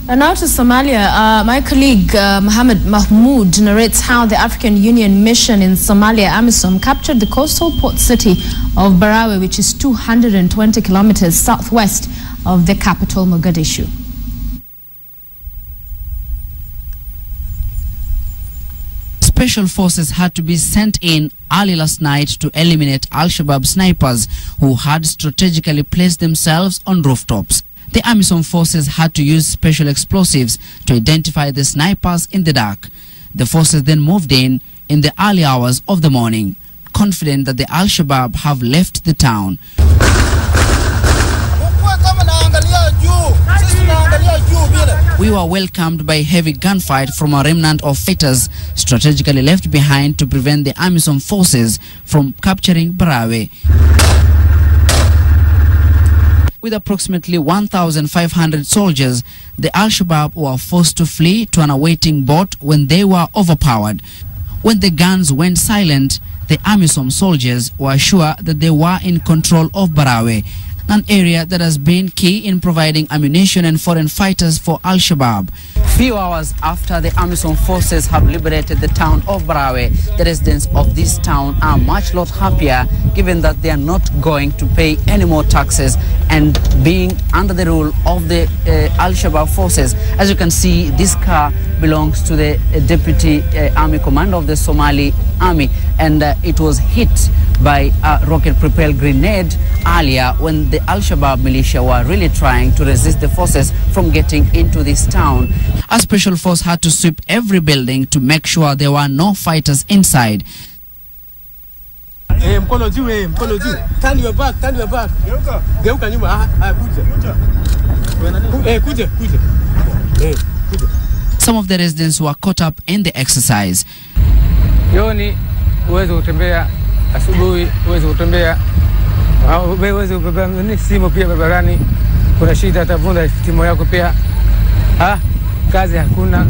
And now to Somalia. My colleague Mohammed Mahmoud narrates how the African Union mission in Somalia, AMISOM, captured the coastal port city of Barawe, which is 220 kilometers southwest of the capital, Mogadishu. Special forces had to be sent in early last night to eliminate Al-Shabaab snipers who had strategically placed themselves on rooftops. The AMISOM forces had to use special explosives to identify the snipers in the dark. The forces then moved in the early hours of the morning, confident that the Al-Shabaab have left the town. We were welcomed by heavy gunfight from a remnant of fighters strategically left behind to prevent the AMISOM forces from capturing Barawe. With approximately 1,500 soldiers, the Al-Shabaab were forced to flee to an awaiting boat when they were overpowered. When the guns went silent, the AMISOM soldiers were sure that they were in control of Barawe, an area that has been key in providing ammunition and foreign fighters for Al-Shabaab. Few hours after the AMISOM forces have liberated the town of Barawe, the residents of this town are much happier, given that they are not going to pay any more taxes and being under the rule of the Al-Shabaab forces. As you can see, this car belongs to the deputy army commander of the Somali army, and it was hit by a rocket-propelled grenade earlier when the Al-Shabaab militia were really trying to resist the forces from getting into this town. A special force had to sweep every building to make sure there were no fighters inside. Turn your back, turn your back. Some of the residents were caught up in the exercise. Yoni, uweze kutembea asubuhi, uweze kutembea. Uweze kubeba simu pia barabarani. Kuna shida atavunda simu yako pia. Kazi hakuna.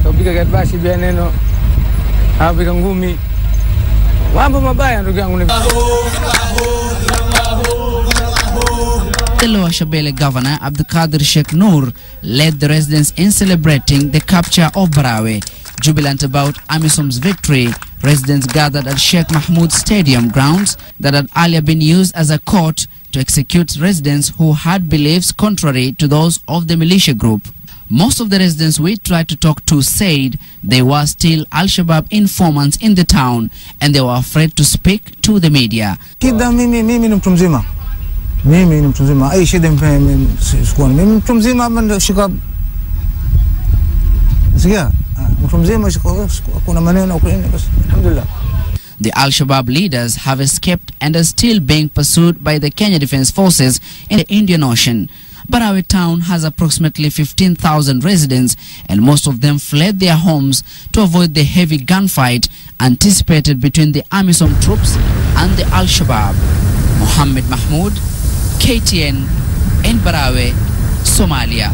Tupika gabashi bia neno. Pika ngumi. Mambo mabaya ndugu yangu. The Lower Shabelle governor, Abdulkadir Sheikh Noor, led the residents in celebrating the capture of Barawe. Jubilant about AMISOM's victory, residents gathered at Sheikh Mahmoud Stadium grounds that had earlier been used as a court to execute residents who had beliefs contrary to those of the militia group. Most of the residents we tried to talk to said they were still Al-Shabaab informants in the town and they were afraid to speak to the media. The Al-Shabaab leaders have escaped and are still being pursued by the Kenya Defense Forces in the Indian Ocean. Barawe Town has approximately 15,000 residents, and most of them fled their homes to avoid the heavy gunfight anticipated between the AMISOM troops and the Al-Shabaab. Mohammed Mahmoud, KTN, in Barawe, Somalia.